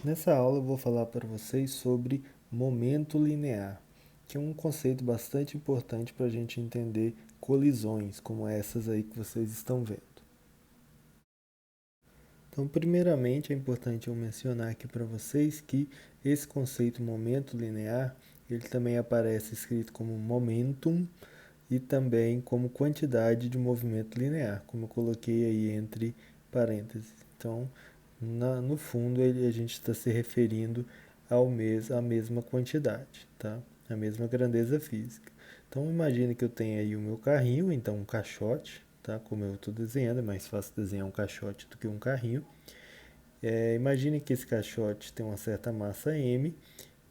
Nessa aula eu vou falar para vocês sobre momento linear, que é um conceito bastante importante para a gente entender colisões como essas aí que vocês estão vendo. Então, primeiramente, é importante eu mencionar aqui para vocês que esse conceito momento linear, ele também aparece escrito como momentum e também como quantidade de movimento linear, como eu coloquei aí entre parênteses. Então, no fundo, a gente está se referindo à mesma quantidade, tá? A mesma grandeza física. Então, imagine que eu tenho aí o meu carrinho, então um caixote, tá? Como eu estou desenhando, é mais fácil desenhar um caixote do que um carrinho. Imagine que esse caixote tem uma certa massa m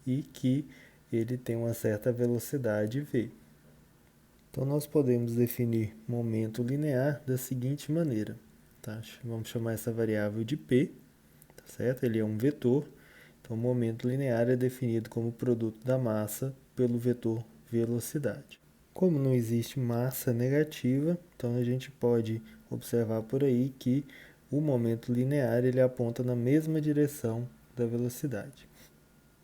e que ele tem uma certa velocidade v. Então, nós podemos definir momento linear da seguinte maneira. Tá? Vamos chamar essa variável de p, tá certo? Ele é um vetor. Então, o momento linear é definido como produto da massa pelo vetor velocidade. Como não existe massa negativa, então a gente pode observar por aí que o momento linear ele aponta na mesma direção da velocidade.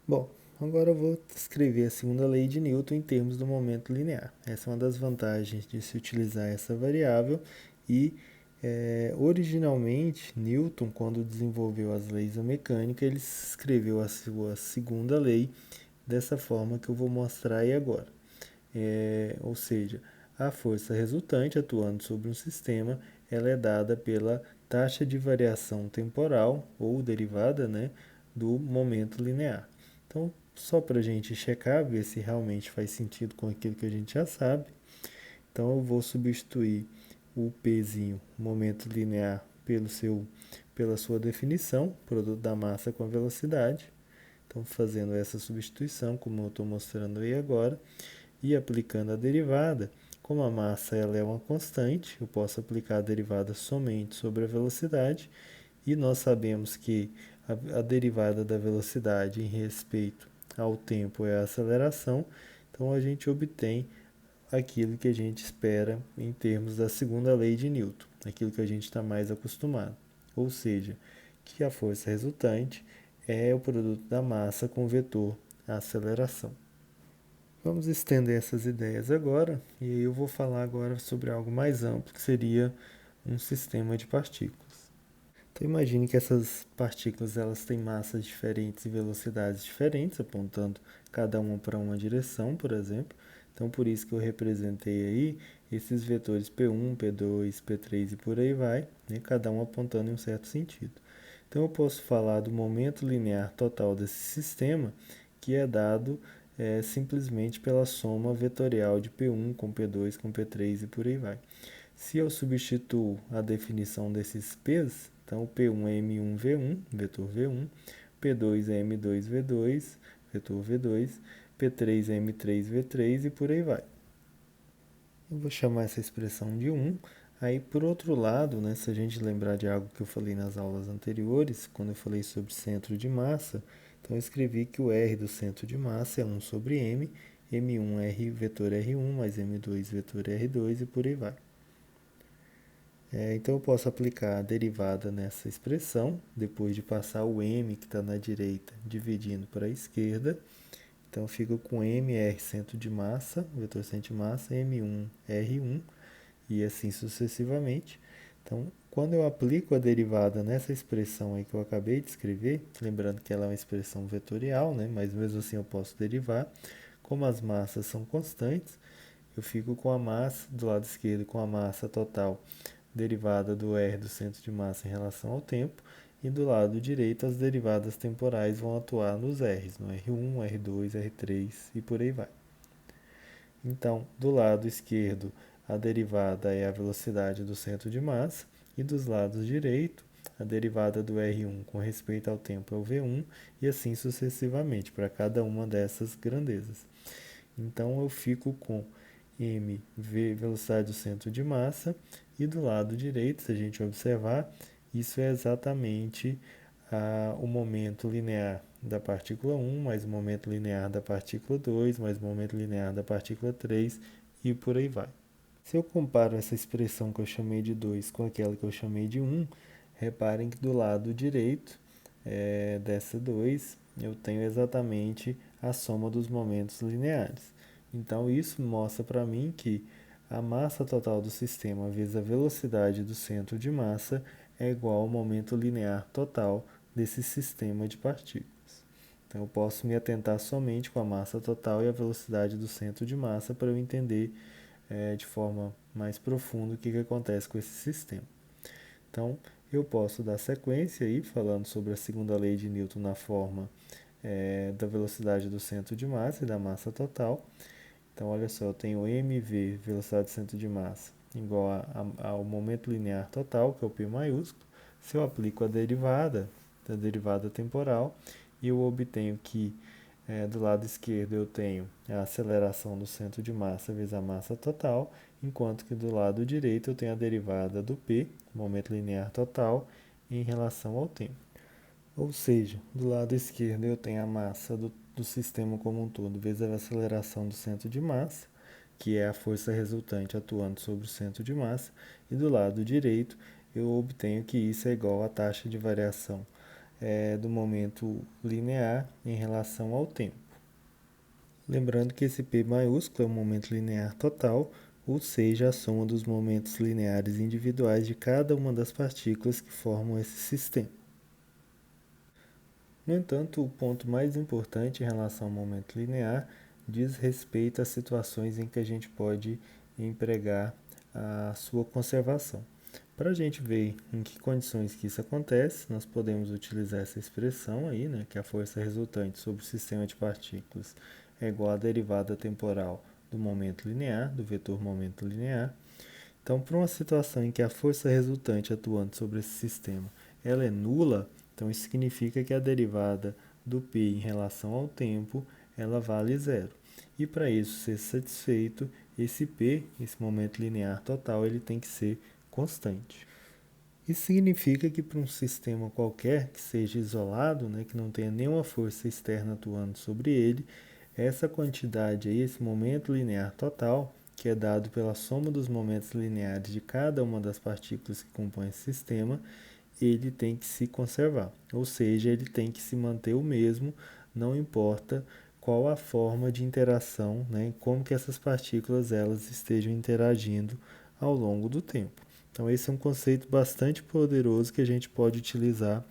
Bom, agora eu vou escrever a segunda lei de Newton em termos do momento linear. Essa é uma das vantagens de se utilizar essa variável e originalmente Newton, quando desenvolveu as leis da mecânica, ele escreveu a sua segunda lei dessa forma que eu vou mostrar aí agora. Ou seja, a força resultante atuando sobre um sistema, ela é dada pela taxa de variação temporal ou derivada, né, do momento linear. Então, só para a gente checar, ver se realmente faz sentido com aquilo que a gente já sabe. Então, eu vou substituir o Pzinho, momento linear, pela sua definição, produto da massa com a velocidade. Então, fazendo essa substituição, como eu estou mostrando aí agora, e aplicando a derivada, como a massa ela é uma constante, eu posso aplicar a derivada somente sobre a velocidade, e nós sabemos que a derivada da velocidade em respeito ao tempo é a aceleração, então a gente obtém aquilo que a gente espera em termos da segunda lei de Newton, aquilo que a gente está mais acostumado. Ou seja, que a força resultante é o produto da massa com o vetor aceleração. Vamos estender essas ideias agora, e eu vou falar agora sobre algo mais amplo, que seria um sistema de partículas. Então imagine que essas partículas elas têm massas diferentes e velocidades diferentes, apontando cada uma para uma direção, por exemplo. Então por isso que eu representei aí esses vetores P1, P2, P3 e por aí vai, né, cada um apontando em um certo sentido. Então eu posso falar do momento linear total desse sistema, que é dado simplesmente pela soma vetorial de P1 com P2 com P3 e por aí vai. Se eu substituo a definição desses P's, então P1 é M1V1, vetor V1, P2 é M2V2, vetor V2, P3 é M3V3 e por aí vai. Eu vou chamar essa expressão de 1. Aí, por outro lado, né, se a gente lembrar de algo que eu falei nas aulas anteriores, quando eu falei sobre centro de massa, então eu escrevi que o R do centro de massa é 1 sobre M, M1 R vetor R1 mais M2 vetor R2 e por aí vai. Então eu posso aplicar a derivada nessa expressão, depois de passar o M que está na direita dividindo para a esquerda. Então fica com MR centro de massa, vetor centro de massa, M1 R1 e assim sucessivamente. Então, quando eu aplico a derivada nessa expressão aí que eu acabei de escrever, lembrando que ela é uma expressão vetorial, né, mas mesmo assim eu posso derivar, como as massas são constantes, eu fico com a massa do lado esquerdo com a massa total derivada do R do centro de massa em relação ao tempo, e do lado direito as derivadas temporais vão atuar nos R's, no R1, R2, R3 e por aí vai. Então, do lado esquerdo, a derivada é a velocidade do centro de massa, e dos lados direito, a derivada do R1 com respeito ao tempo é o V1, e assim sucessivamente, para cada uma dessas grandezas. Então, eu fico com mv, velocidade do centro de massa, e do lado direito, se a gente observar, isso é exatamente o momento linear da partícula 1, mais o momento linear da partícula 2, mais o momento linear da partícula 3 e por aí vai. Se eu comparo essa expressão que eu chamei de 2 com aquela que eu chamei de 1, reparem que do lado direito dessa 2, eu tenho exatamente a soma dos momentos lineares. Então, isso mostra para mim que a massa total do sistema vezes a velocidade do centro de massa é igual ao momento linear total desse sistema de partículas. Então, eu posso me atentar somente com a massa total e a velocidade do centro de massa para eu entender de forma mais profunda o que acontece com esse sistema. Então, eu posso dar sequência aí, falando sobre a segunda lei de Newton na forma da velocidade do centro de massa e da massa total. Então, olha só, eu tenho mv, velocidade do centro de massa, igual ao momento linear total, que é o P maiúsculo. Se eu aplico a derivada, da derivada temporal, eu obtenho que do lado esquerdo eu tenho a aceleração do centro de massa vezes a massa total, enquanto que do lado direito eu tenho a derivada do P, momento linear total, em relação ao tempo. Ou seja, do lado esquerdo eu tenho a massa do sistema como um todo vezes a aceleração do centro de massa, que é a força resultante atuando sobre o centro de massa, e do lado direito eu obtenho que isso é igual à taxa de variação do momento linear em relação ao tempo. Lembrando que esse P maiúsculo é o momento linear total, ou seja, a soma dos momentos lineares individuais de cada uma das partículas que formam esse sistema. No entanto, o ponto mais importante em relação ao momento linear diz respeito às situações em que a gente pode empregar a sua conservação. Para a gente ver em que condições que isso acontece, nós podemos utilizar essa expressão aí, né, que a força resultante sobre o sistema de partículas é igual à derivada temporal do momento linear, do vetor momento linear. Então, para uma situação em que a força resultante atuante sobre esse sistema ela é nula, então isso significa que a derivada do P em relação ao tempo ela vale zero. E para isso ser satisfeito, esse P, esse momento linear total, ele tem que ser constante. Isso significa que para um sistema qualquer que seja isolado, né, que não tenha nenhuma força externa atuando sobre ele, essa quantidade aí, esse momento linear total, que é dado pela soma dos momentos lineares de cada uma das partículas que compõem esse sistema, ele tem que se conservar, ou seja, ele tem que se manter o mesmo, não importa qual a forma de interação, né, como que essas partículas elas estejam interagindo ao longo do tempo. Então esse é um conceito bastante poderoso que a gente pode utilizar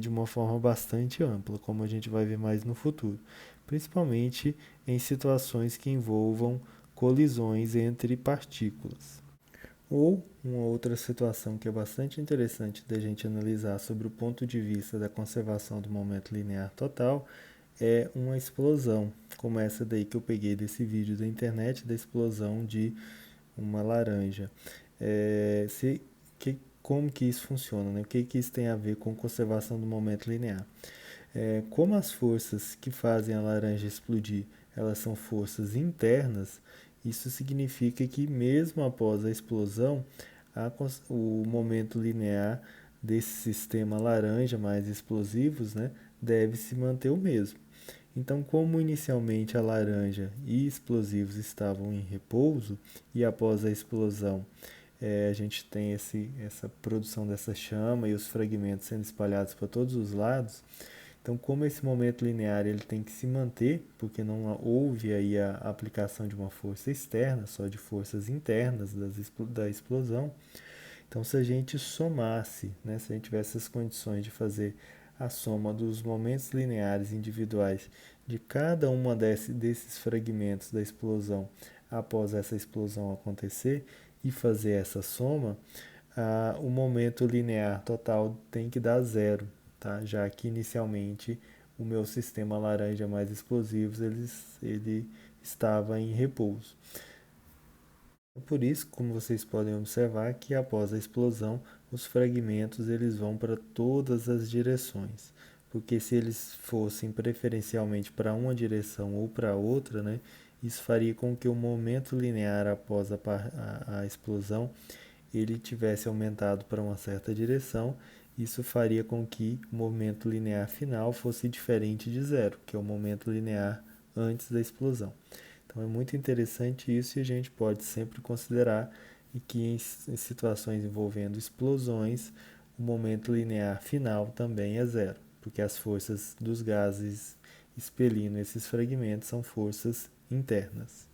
de uma forma bastante ampla, como a gente vai ver mais no futuro, principalmente em situações que envolvam colisões entre partículas. Ou uma outra situação que é bastante interessante da gente analisar sobre o ponto de vista da conservação do momento linear total é uma explosão, como essa daí que eu peguei desse vídeo da internet, da explosão de uma laranja. Como que isso funciona? Né? O que isso tem a ver com conservação do momento linear? Como as forças que fazem a laranja explodir, elas são forças internas, isso significa que mesmo após a explosão, o momento linear desse sistema laranja mais explosivos, né, deve se manter o mesmo. Então, como inicialmente a laranja e explosivos estavam em repouso e após a explosão a gente tem essa produção dessa chama e os fragmentos sendo espalhados para todos os lados, então, como esse momento linear ele tem que se manter, porque não houve aí a aplicação de uma força externa, só de forças internas da explosão. Então, se a gente somasse, né, se a gente tivesse as condições de fazer a soma dos momentos lineares individuais de cada uma desses fragmentos da explosão após essa explosão acontecer e fazer essa soma, o momento linear total tem que dar zero, tá? Já que inicialmente o meu sistema laranja mais explosivos ele estava em repouso. Por isso, como vocês podem observar, que após a explosão, os fragmentos eles vão para todas as direções, porque se eles fossem preferencialmente para uma direção ou para outra, né, isso faria com que o momento linear após a explosão ele tivesse aumentado para uma certa direção. Isso faria com que o momento linear final fosse diferente de zero, que é o momento linear antes da explosão. Então é muito interessante isso e a gente pode sempre considerar que em situações envolvendo explosões, o momento linear final também é zero. porque as forças dos gases expelindo esses fragmentos são forças internas.